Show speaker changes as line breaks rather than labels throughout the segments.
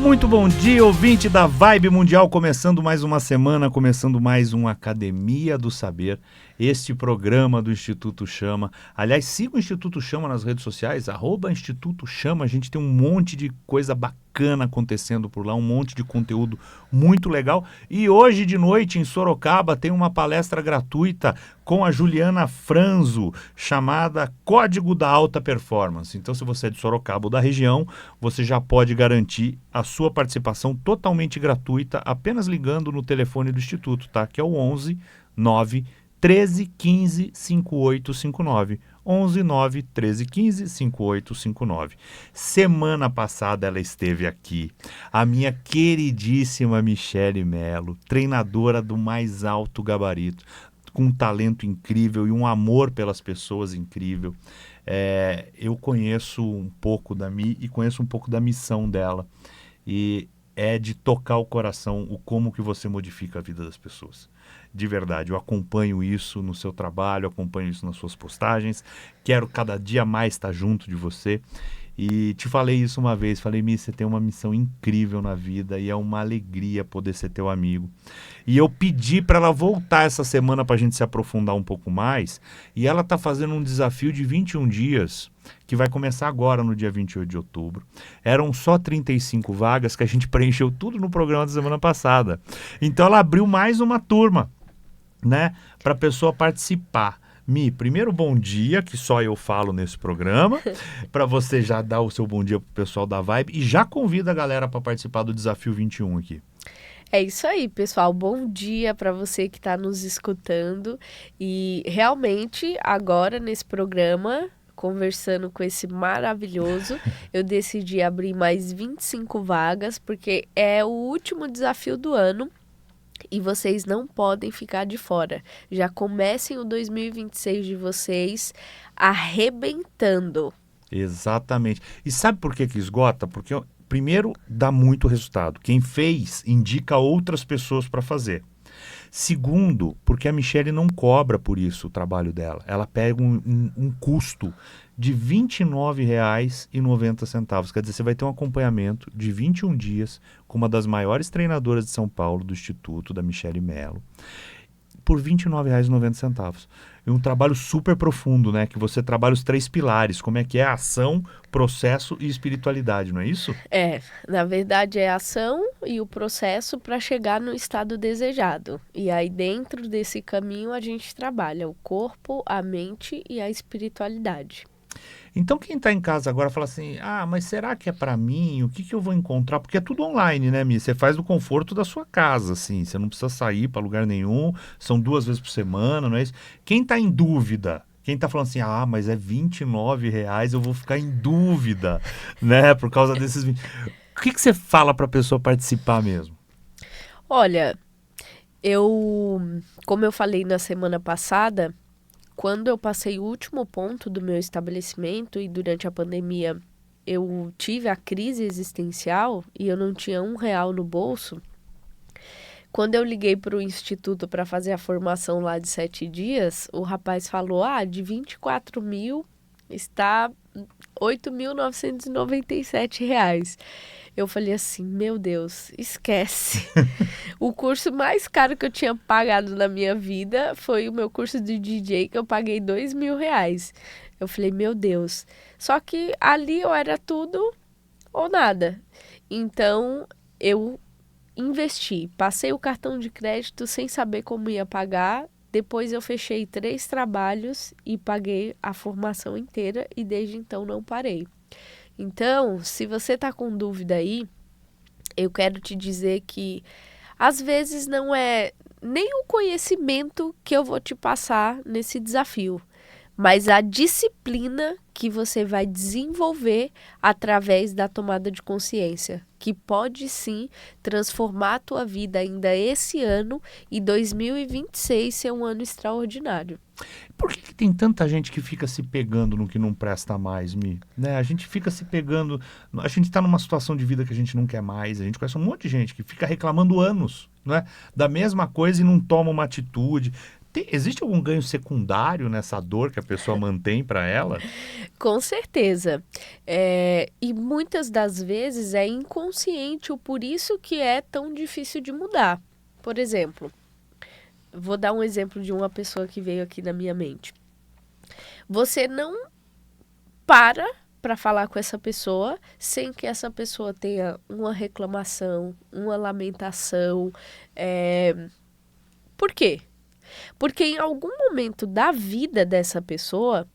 Muito bom dia, ouvinte da Vibe Mundial, começando mais uma semana, começando mais um Academia do Saber, este programa do Instituto Chama. Aliás, siga o Instituto Chama nas redes sociais, @Instituto Chama, a gente tem um monte de coisa bacana acontecendo por lá, um monte de conteúdo muito legal. E hoje de noite em Sorocaba tem uma palestra gratuita com a Juliana Franzo, chamada Código da Alta Performance. Então, se você é de Sorocaba ou da região, você já pode garantir a sua participação totalmente gratuita, apenas ligando no telefone do Instituto, tá? Que é o 11 9 13 15 5859. 11 9 13 15 5859. Semana passada ela esteve aqui, a minha queridíssima Michele Mello, treinadora do mais alto gabarito, com um talento incrível e um amor pelas pessoas incrível. Eu conheço um pouco da Mi e conheço um pouco da missão dela. E é de tocar o coração o como que você modifica a vida das pessoas. De verdade, eu acompanho isso no seu trabalho, acompanho isso nas suas postagens, quero cada dia mais estar junto de você. E te falei isso uma vez, falei, Mi, você tem uma missão incrível na vida e é uma alegria poder ser teu amigo. E eu pedi para ela voltar essa semana para a gente se aprofundar um pouco mais, e ela está fazendo um desafio de 21 dias, que vai começar agora no dia 28 de outubro. Eram só 35 vagas que a gente preencheu tudo no programa da semana passada. Então ela abriu mais uma turma, né, para a pessoa participar. Mi, primeiro bom dia, que só eu falo nesse programa, para você já dar o seu bom dia pro pessoal da Vibe e já convida a galera para participar do Desafio 21 aqui.
É isso aí, pessoal. Bom dia para você que está nos escutando. E realmente, agora nesse programa, conversando com esse maravilhoso, eu decidi abrir mais 25 vagas, porque é o último desafio do ano. E vocês não podem ficar de fora. Já comecem o 2026 de vocês arrebentando.
Exatamente. E sabe por que esgota? Porque, primeiro, dá muito resultado. Quem fez, indica outras pessoas para fazer. Segundo, porque a Michele não cobra por isso o trabalho dela. Ela pega um custo de R$ 29,90. Quer dizer, você vai ter um acompanhamento de 21 dias com uma das maiores treinadoras de São Paulo, do Instituto, da Michele Mello, por R$ 29,90. E um trabalho super profundo, né? Que você trabalha os 3 pilares, como é que é ação, processo e espiritualidade, não é isso?
Na verdade é a ação e o processo para chegar no estado desejado. E aí dentro desse caminho a gente trabalha o corpo, a mente e a espiritualidade.
Então quem está em casa agora fala assim, mas será que é para mim? O que eu vou encontrar? Porque é tudo online, né, Mi? Você faz do conforto da sua casa, assim, você não precisa sair para lugar nenhum, são 2 vezes por semana, não é isso? Quem está em dúvida, quem está falando assim, mas é R$ 29,00, eu vou ficar em dúvida, né, por causa desses... O que você fala para a pessoa participar mesmo?
Olha, como eu falei na semana passada, quando eu passei o último ponto do meu estabelecimento e durante a pandemia eu tive a crise existencial e eu não tinha R$ 1 no bolso, quando eu liguei para o instituto para fazer a formação lá de 7 dias, o rapaz falou, de 24 mil está R$ 8.997. Eu falei assim, meu Deus, esquece. O curso mais caro que eu tinha pagado na minha vida foi o meu curso de DJ, que eu paguei R$ 2.000. Eu falei, meu Deus. Só que ali eu era tudo ou nada. Então, eu investi. Passei o cartão de crédito sem saber como ia pagar. Depois eu fechei 3 trabalhos e paguei a formação inteira e desde então não parei. Então, se você está com dúvida aí, eu quero te dizer que às vezes não é nem o conhecimento que eu vou te passar nesse desafio, mas a disciplina que você vai desenvolver através da tomada de consciência, que pode sim transformar a tua vida ainda esse ano e 2026 ser um ano extraordinário.
Por que tem tanta gente que fica se pegando no que não presta mais, Mi? Né? A gente fica se pegando... A gente está numa situação de vida que a gente não quer mais. A gente conhece um monte de gente que fica reclamando anos, né, da mesma coisa e não toma uma atitude. Existe algum ganho secundário nessa dor que a pessoa mantém para ela?
Com certeza. E muitas das vezes é inconsciente, o por isso que é tão difícil de mudar. Por exemplo, vou dar um exemplo de uma pessoa que veio aqui na minha mente. Você não para falar com essa pessoa sem que essa pessoa tenha uma reclamação, uma lamentação. Por quê? Porque em algum momento da vida dessa pessoa,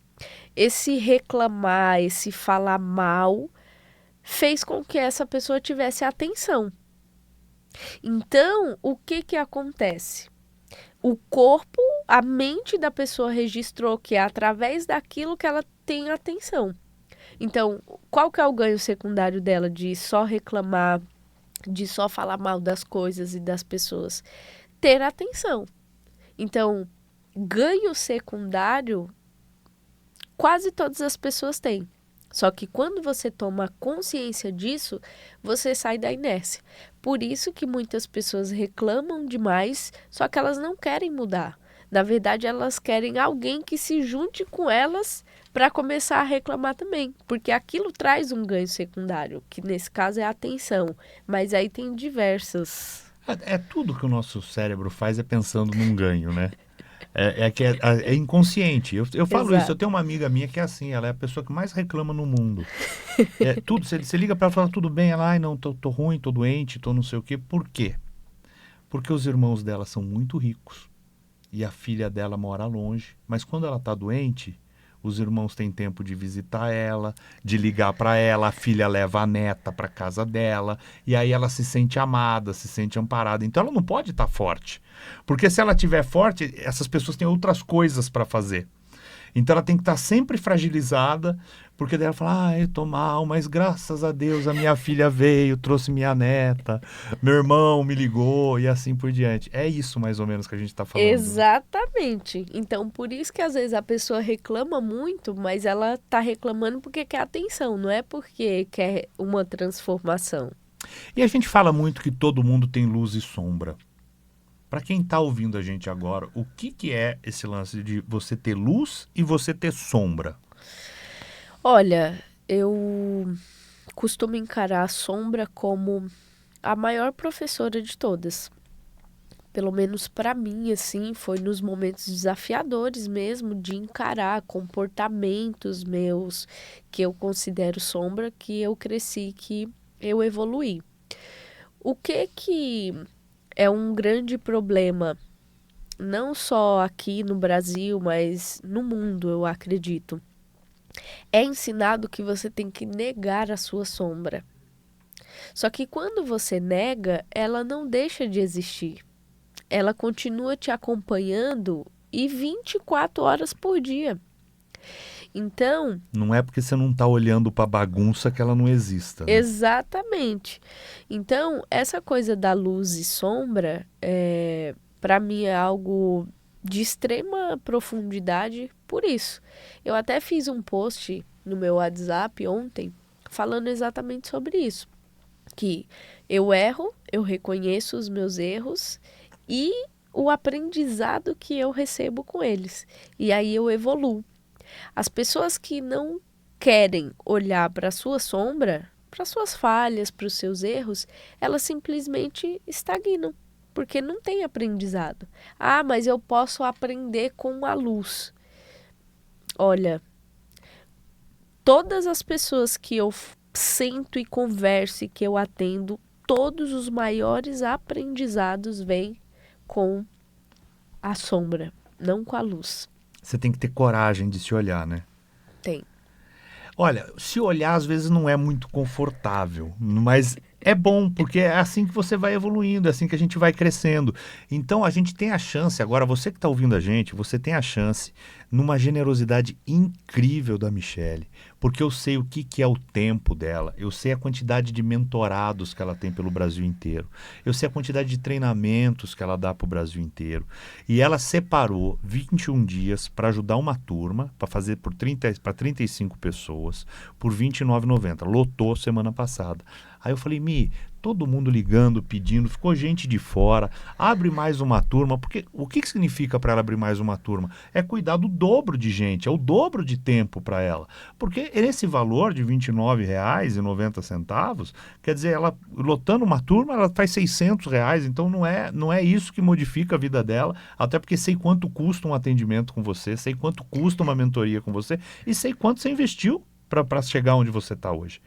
esse reclamar, esse falar mal, fez com que essa pessoa tivesse atenção. Então, o que acontece? O corpo, a mente da pessoa registrou que é através daquilo que ela tem atenção. Então, qual que é o ganho secundário dela de só reclamar, de só falar mal das coisas e das pessoas? Ter atenção. Então, ganho secundário, quase todas as pessoas têm. Só que quando você toma consciência disso, você sai da inércia. Por isso que muitas pessoas reclamam demais, só que elas não querem mudar. Na verdade, elas querem alguém que se junte com elas para começar a reclamar também. Porque aquilo traz um ganho secundário, que nesse caso é a atenção. Mas aí tem diversas.
Tudo que o nosso cérebro faz é pensando num ganho, né? É inconsciente. Eu falo
Exato.
isso, eu tenho uma amiga minha que é assim, ela é a pessoa que mais reclama no mundo. Tudo, você liga para ela e fala, tudo bem? Ela, ai não, tô ruim, tô doente, tô não sei o quê. Por quê? Porque os irmãos dela são muito ricos e a filha dela mora longe. Mas quando ela tá doente, os irmãos têm tempo de visitar ela, de ligar para ela, a filha leva a neta para casa dela, e aí ela se sente amada, se sente amparada. Então ela não pode estar forte, porque se ela estiver forte, essas pessoas têm outras coisas para fazer. Então ela tem que estar sempre fragilizada, porque daí ela fala, eu tô mal, mas graças a Deus a minha filha veio, trouxe minha neta, meu irmão me ligou e assim por diante. É isso mais ou menos que a gente está falando.
Exatamente. Então, por isso que às vezes a pessoa reclama muito, mas ela tá reclamando porque quer atenção, não é porque quer uma transformação.
E a gente fala muito que todo mundo tem luz e sombra. Para quem está ouvindo a gente agora, o que é esse lance de você ter luz e você ter sombra?
Olha, eu costumo encarar a sombra como a maior professora de todas. Pelo menos para mim, assim, foi nos momentos desafiadores mesmo de encarar comportamentos meus que eu considero sombra, que eu cresci, que eu evoluí. O que é um grande problema, não só aqui no Brasil, mas no mundo, eu acredito. É ensinado que você tem que negar a sua sombra. Só que quando você nega, ela não deixa de existir. Ela continua te acompanhando e 24 horas por dia. Então,
Não é porque você não está olhando para a bagunça que ela não exista, né?
exatamente. Então, essa coisa da luz e sombra, para mim é algo de extrema profundidade por isso. Eu até fiz um post no meu WhatsApp ontem falando exatamente sobre isso. Que eu erro, eu reconheço os meus erros e o aprendizado que eu recebo com eles. E aí eu evoluo. As pessoas que não querem olhar para a sua sombra, para suas falhas, para os seus erros, elas simplesmente estagnam, porque não tem aprendizado. Ah, mas eu posso aprender com a luz. Olha, todas as pessoas que eu sento e converso e que eu atendo, todos os maiores aprendizados vêm com a sombra, não com a luz.
Você tem que ter coragem de se olhar, né?
Tem.
Olha, se olhar às vezes não é muito confortável, mas é bom, porque é assim que você vai evoluindo, é assim que a gente vai crescendo. Então a gente tem a chance, agora você que está ouvindo a gente, você tem a chance, numa generosidade incrível da Michele, porque eu sei o que é o tempo dela, eu sei a quantidade de mentorados que ela tem pelo Brasil inteiro, eu sei a quantidade de treinamentos que ela dá para o Brasil inteiro, e ela separou 21 dias para ajudar uma turma, para fazer para 35 pessoas, por R$ 29,90, lotou semana passada. Aí eu falei, Mi, todo mundo ligando, pedindo, ficou gente de fora, abre mais uma turma, porque o que significa para ela abrir mais uma turma? É cuidar do dobro de gente, é o dobro de tempo para ela. Porque esse valor de R$ 29,90, quer dizer, ela lotando uma turma, ela faz R$ 600, então não é isso que modifica a vida dela, até porque sei quanto custa um atendimento com você, sei quanto custa uma mentoria com você e sei quanto você investiu para chegar onde você está hoje.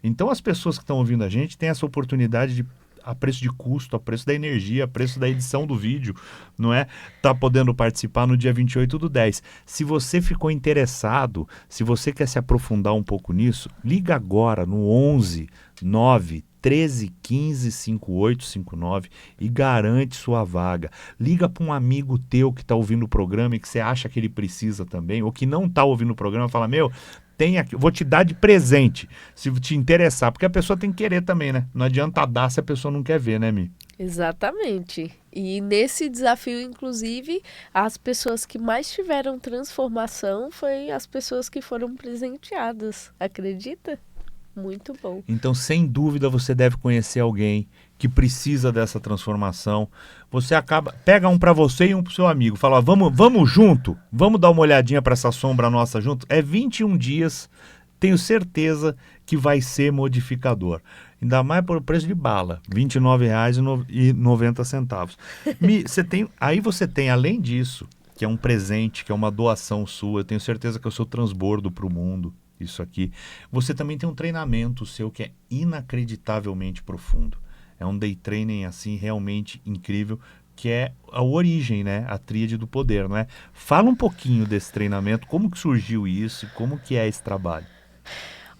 Então as pessoas que estão ouvindo a gente têm essa oportunidade de, a preço de custo, a preço da energia, a preço da edição do vídeo, não é? Tá podendo participar no dia 28/10. Se você ficou interessado, se você quer se aprofundar um pouco nisso, liga agora no 11 9 13 15 5859 e garante sua vaga. Liga para um amigo teu que está ouvindo o programa e que você acha que ele precisa também, ou que não está ouvindo o programa, fala, meu, tem aqui, vou te dar de presente, se te interessar, porque a pessoa tem que querer também, né? Não adianta dar se a pessoa não quer ver, né, Mi?
Exatamente. E nesse desafio, inclusive, as pessoas que mais tiveram transformação foi as pessoas que foram presenteadas. Acredita? Muito bom.
Então, sem dúvida, você deve conhecer alguém que precisa dessa transformação. Você pega um para você e um para o seu amigo. Fala, ó, vamos junto? Vamos dar uma olhadinha para essa sombra nossa junto? É 21 dias, tenho certeza que vai ser modificador. Ainda mais por preço de bala, R$ 29,90. Aí você tem, além disso, que é um presente, que é uma doação sua, eu tenho certeza que é o seu transbordo para o mundo. Isso aqui. Você também tem um treinamento seu que é inacreditavelmente profundo. É um day training assim realmente incrível, que é a origem, né? A tríade do poder, não é? Fala um pouquinho desse treinamento, como que surgiu isso, como que é esse trabalho?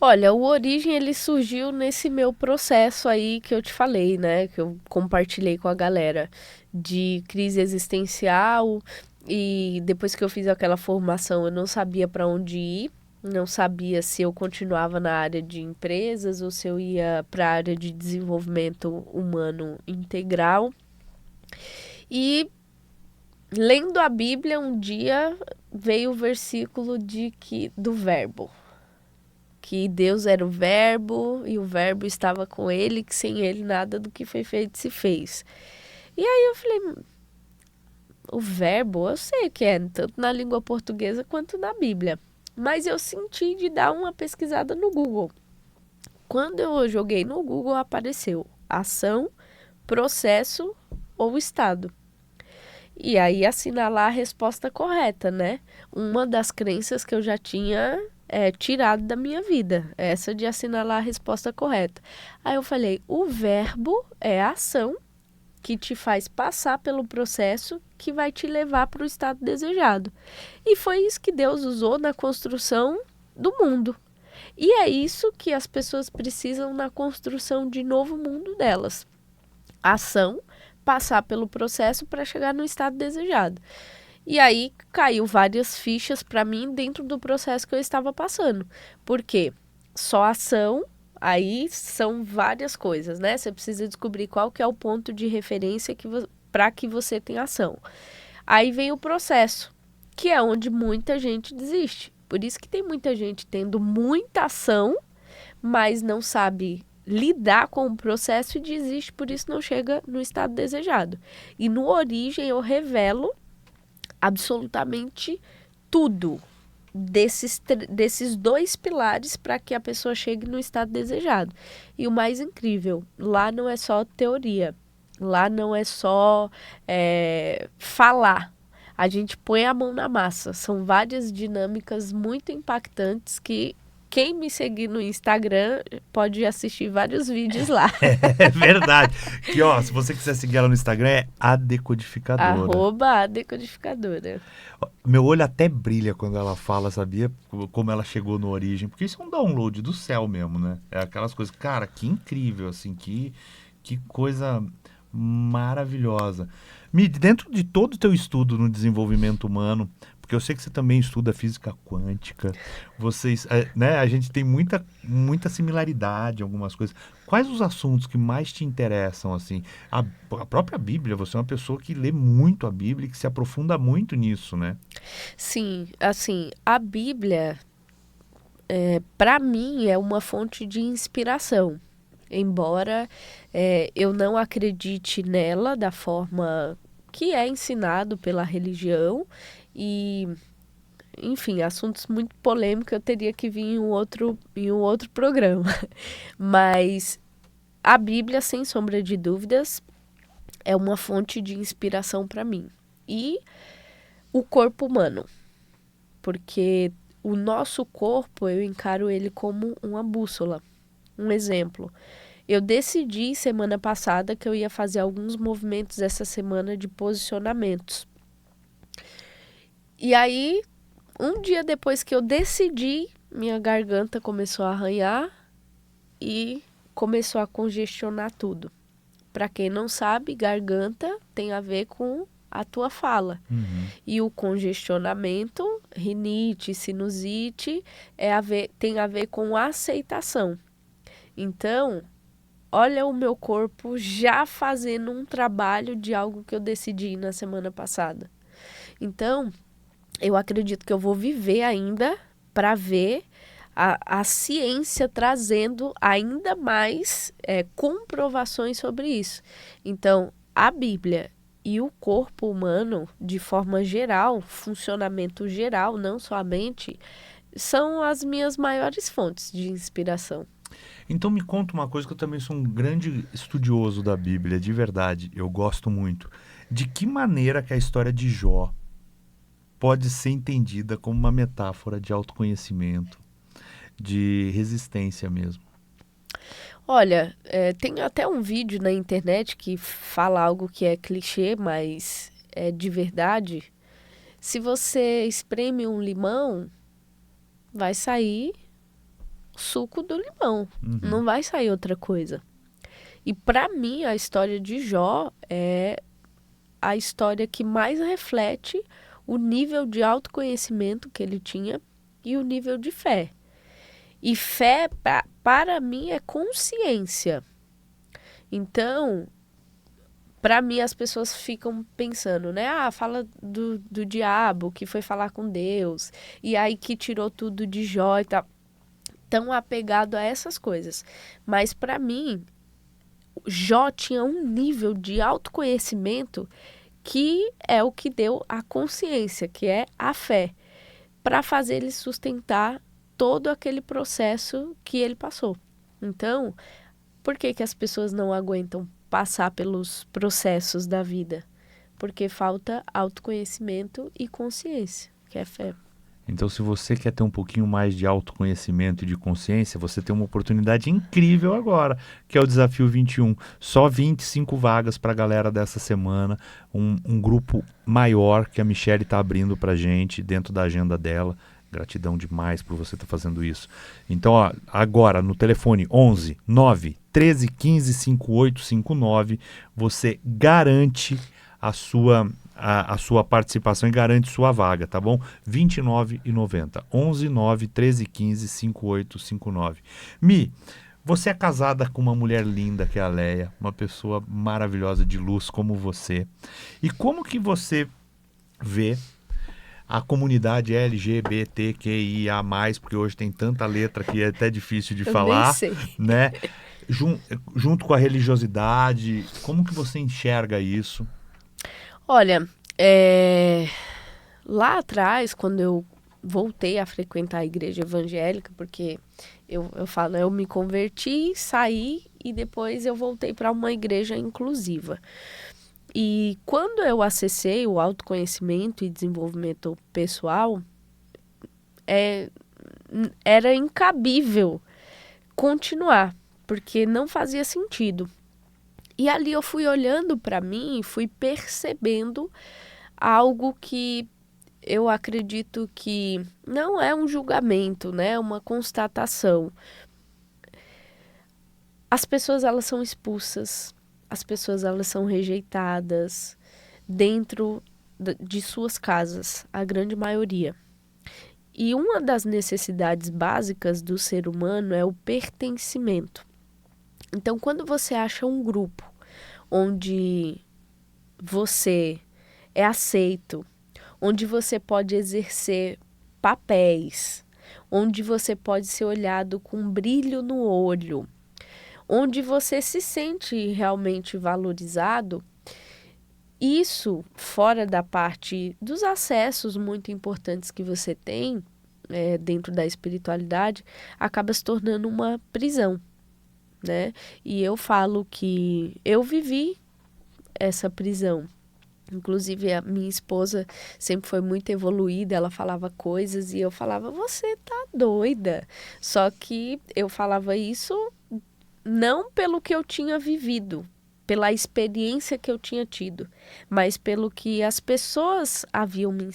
Olha, o Origem ele surgiu nesse meu processo aí que eu te falei, né? Que eu compartilhei com a galera de crise existencial e depois que eu fiz aquela formação eu não sabia para onde ir. Não sabia se eu continuava na área de empresas ou se eu ia para a área de desenvolvimento humano integral. E lendo a Bíblia, um dia veio o versículo do verbo. Que Deus era o verbo e o verbo estava com ele, que sem ele nada do que foi feito se fez. E aí eu falei, o verbo eu sei que é, tanto na língua portuguesa quanto na Bíblia. Mas eu senti de dar uma pesquisada no Google. Quando eu joguei no Google, apareceu ação, processo ou estado. E aí assinalar a resposta correta, né? Uma das crenças que eu já tinha tirado da minha vida, essa de assinalar a resposta correta. Aí eu falei, o verbo é a ação que te faz passar pelo processo que vai te levar para o estado desejado. E foi isso que Deus usou na construção do mundo. E é isso que as pessoas precisam na construção de novo mundo delas. Ação, passar pelo processo para chegar no estado desejado. E aí caiu várias fichas para mim dentro do processo que eu estava passando. Porque só ação, aí são várias coisas, né? Você precisa descobrir qual que é o ponto de referência para que você tenha ação. Aí vem o processo, que é onde muita gente desiste. Por isso que tem muita gente tendo muita ação, mas não sabe lidar com o processo e desiste, por isso não chega no estado desejado. E no Origem eu revelo absolutamente tudo desses dois pilares para que a pessoa chegue no estado desejado. E o mais incrível, lá não é só teoria, lá não é só falar. A gente põe a mão na massa. São várias dinâmicas muito impactantes que quem me seguir no Instagram pode assistir vários vídeos lá.
É verdade. Que, ó, se você quiser seguir ela no Instagram, é a Decodificadora.
@adecodificadora.
Meu olho até brilha quando ela fala, sabia? Como ela chegou no Origem. Porque isso é um download do céu mesmo, né? É aquelas coisas, cara, que incrível, assim, que coisa maravilhosa. Dentro de todo o teu estudo no desenvolvimento humano, porque eu sei que você também estuda física quântica, vocês, né, a gente tem muita similaridade em algumas coisas. Quais os assuntos que mais te interessam, assim? A própria Bíblia, você é uma pessoa que lê muito a Bíblia e que se aprofunda muito nisso, né?
Sim, assim, a Bíblia, para mim, é uma fonte de inspiração. embora eu não acredite nela da forma que é ensinado pela religião e, enfim, assuntos muito polêmicos eu teria que vir em um outro programa. Mas a Bíblia, sem sombra de dúvidas, é uma fonte de inspiração para mim. E o corpo humano, porque o nosso corpo, eu encaro ele como uma bússola. Um exemplo, eu decidi semana passada que eu ia fazer alguns movimentos essa semana de posicionamentos. E aí, um dia depois que eu decidi, minha garganta começou a arranhar e começou a congestionar tudo. Para quem não sabe, garganta tem a ver com a tua fala. E o congestionamento, rinite, sinusite, tem a ver com aceitação. Então, olha o meu corpo já fazendo um trabalho de algo que eu decidi na semana passada. Então, eu acredito que eu vou viver ainda para ver a ciência trazendo ainda mais comprovações sobre isso. Então, a Bíblia e o corpo humano, de forma geral, funcionamento geral, não só a mente, são as minhas maiores fontes de inspiração.
Então me conta uma coisa, que eu também sou um grande estudioso da Bíblia, de verdade, eu gosto muito. De que maneira que a história de Jó pode ser entendida como uma metáfora de autoconhecimento, de resistência mesmo?
Olha, tem até um vídeo na internet que fala algo que é clichê, mas é de verdade. Se você espreme um limão, vai sair suco do limão, não vai sair outra coisa. E para mim, a história de Jó é a história que mais reflete o nível de autoconhecimento que ele tinha e o nível de fé. E fé, para mim, é consciência. Então, para mim, as pessoas ficam pensando, né? Fala do diabo que foi falar com Deus, e aí que tirou tudo de Jó e tal. Tão apegado a essas coisas. Mas, para mim, Jó tinha um nível de autoconhecimento que é o que deu a consciência, que é a fé, para fazer ele sustentar todo aquele processo que ele passou. Então, por que as pessoas não aguentam passar pelos processos da vida? Porque falta autoconhecimento e consciência, que é fé.
Então, se você quer ter um pouquinho mais de autoconhecimento e de consciência, você tem uma oportunidade incrível agora, que é o Desafio 21. Só 25 vagas para a galera dessa semana, um grupo maior que a Michelle está abrindo para a gente dentro da agenda dela. Gratidão demais por você estar fazendo isso. Então, ó, agora no telefone 11 9 13 15 5859, você garante a sua participação e garante sua vaga, tá bom? R$ 29,90. 11 9 13 15 5859. Mi, você é casada com uma mulher linda que é a Leia, uma pessoa maravilhosa de luz como você. E como que você vê a comunidade LGBTQIA+, porque hoje tem tanta letra que é até difícil de falar, né? Junto com a religiosidade, como que você enxerga isso?
Olha, lá atrás, quando eu voltei a frequentar a igreja evangélica, porque eu falo, eu me converti, saí e depois eu voltei para uma igreja inclusiva. E quando eu acessei o autoconhecimento e desenvolvimento pessoal, era incabível continuar, porque não fazia sentido. E ali eu fui olhando para mim e fui percebendo algo que eu acredito que não é um julgamento, né? É uma constatação. As pessoas, elas são expulsas, as pessoas, elas são rejeitadas dentro de suas casas, a grande maioria. E uma das necessidades básicas do ser humano é o pertencimento. Então, quando você acha um grupo onde você é aceito, onde você pode exercer papéis, onde você pode ser olhado com brilho no olho, onde você se sente realmente valorizado. Isso, fora da parte dos acessos muito importantes que você tem dentro da espiritualidade, acaba se tornando uma prisão, né? E eu falo que eu vivi essa prisão. Inclusive, a minha esposa sempre foi muito evoluída, ela falava coisas e eu falava, você tá doida. Só que eu falava isso não pelo que eu tinha vivido, pela experiência que eu tinha tido, mas pelo que as pessoas haviam me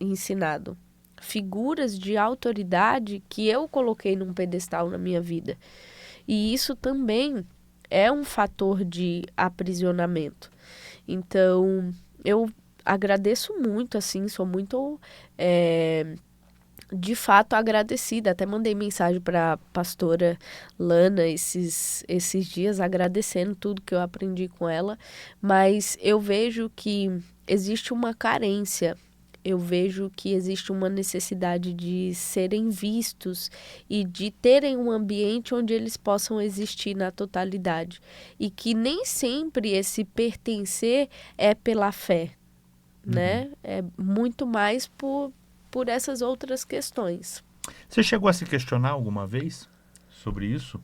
ensinado. Figuras de autoridade que eu coloquei num pedestal na minha vida. E isso também é um fator de aprisionamento. Então, eu agradeço muito, assim, sou muito, de fato, agradecida. Até mandei mensagem para a pastora Lana esses dias, agradecendo tudo que eu aprendi com ela. Mas eu vejo que existe uma carência. Eu vejo que existe uma necessidade de serem vistos e de terem um ambiente onde eles possam existir na totalidade. E que nem sempre esse pertencer é pela fé, né? É muito mais por essas outras questões.
Você chegou a se questionar alguma vez sobre isso?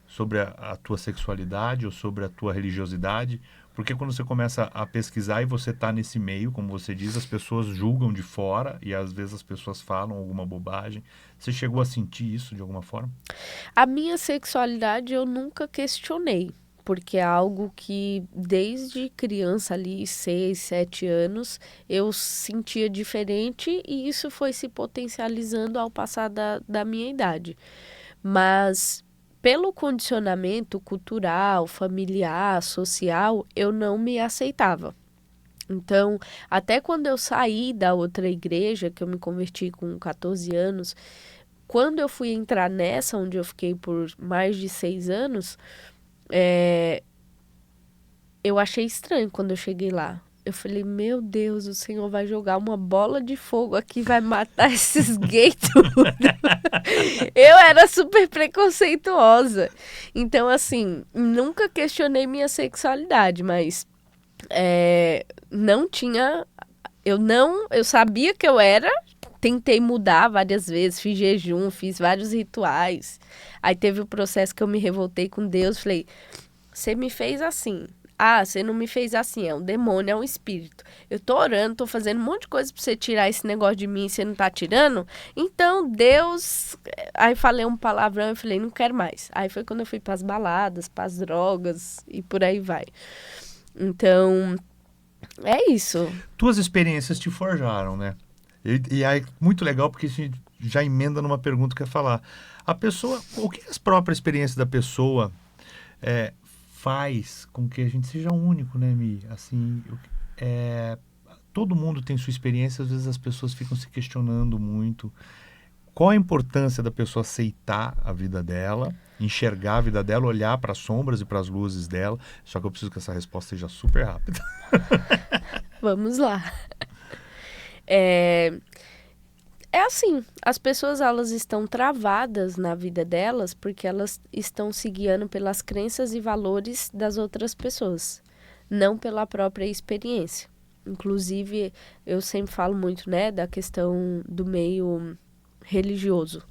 Sobre a tua sexualidade ou sobre a tua religiosidade? Porque quando você começa a pesquisar e você está nesse meio, como você diz, as pessoas julgam de fora e às vezes as pessoas falam alguma bobagem. Você chegou a sentir isso de alguma forma?
A minha sexualidade eu nunca questionei, porque é algo que desde criança ali, 6, 7 anos, eu sentia diferente e isso foi se potencializando ao passar da minha idade. Mas pelo condicionamento cultural, familiar, social, eu não me aceitava. Então, até quando eu saí da outra igreja, que eu me converti com 14 anos, quando eu fui entrar nessa, onde eu fiquei por mais de 6 anos, eu achei estranho quando eu cheguei lá. Eu falei, meu Deus, o Senhor vai jogar uma bola de fogo aqui, vai matar esses gays tudo. Eu era super preconceituosa. Então, assim, nunca questionei minha sexualidade, mas não tinha... Eu sabia que eu era, tentei mudar várias vezes, fiz jejum, fiz vários rituais. Aí teve o processo que eu me revoltei com Deus, falei, você me fez assim... Ah, você não me fez assim, é um demônio, é um espírito. Eu tô orando, tô fazendo um monte de coisa pra você tirar esse negócio de mim e você não tá tirando. Então, Deus... Aí falei um palavrão e falei, não quero mais. Aí foi quando eu fui pras baladas, pras drogas e por aí vai. Então, é isso.
Tuas experiências te forjaram, né? E é muito legal porque a gente já emenda numa pergunta que eu ia falar. A pessoa... O que as próprias experiências da pessoa... faz com que a gente seja único, né, Mi? Assim, todo mundo tem sua experiência, às vezes as pessoas ficam se questionando muito. Qual a importância da pessoa aceitar a vida dela, enxergar a vida dela, olhar para as sombras e para as luzes dela? Só que eu preciso que essa resposta seja super rápida.
Vamos lá. É assim, as pessoas elas estão travadas na vida delas porque elas estão se guiando pelas crenças e valores das outras pessoas, não pela própria experiência. Inclusive, eu sempre falo muito, né, da questão do meio religioso.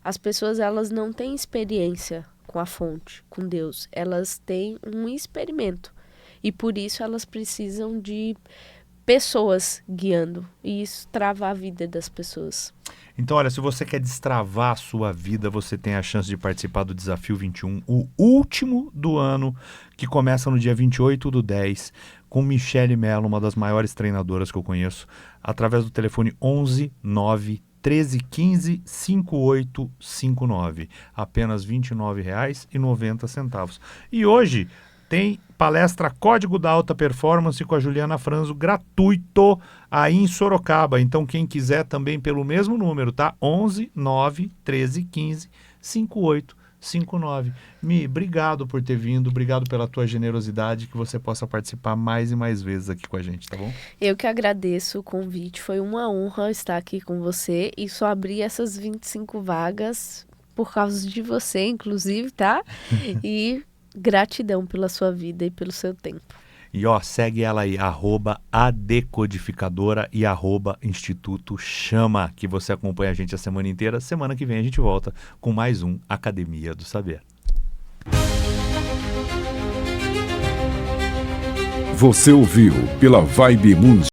As pessoas elas não têm experiência com a fonte, com Deus. Elas têm um experimento e por isso elas precisam de pessoas guiando, e isso trava a vida das pessoas.
Então, olha, se você quer destravar a sua vida, você tem a chance de participar do Desafio 21, o último do ano, que começa no dia 28/10, com Michele Mello, uma das maiores treinadoras que eu conheço, através do telefone 11 9 13 15 5859, apenas R$ 29,90. E hoje tem palestra Código da Alta Performance com a Juliana Franzo, gratuito, aí em Sorocaba. Então, quem quiser também pelo mesmo número, tá? 11 9 13 15 5859. Mi, obrigado por ter vindo, obrigado pela tua generosidade, que você possa participar mais e mais vezes aqui com a gente, tá bom?
Eu que agradeço o convite, foi uma honra estar aqui com você e só abrir essas 25 vagas por causa de você, inclusive, tá? E Gratidão pela sua vida e pelo seu tempo.
E ó, segue ela aí, @adecodificadora e @Instituto Chama, que você acompanha a gente a semana inteira. Semana que vem a gente volta com mais um Academia do Saber.
Você ouviu pela Vibe Mundial.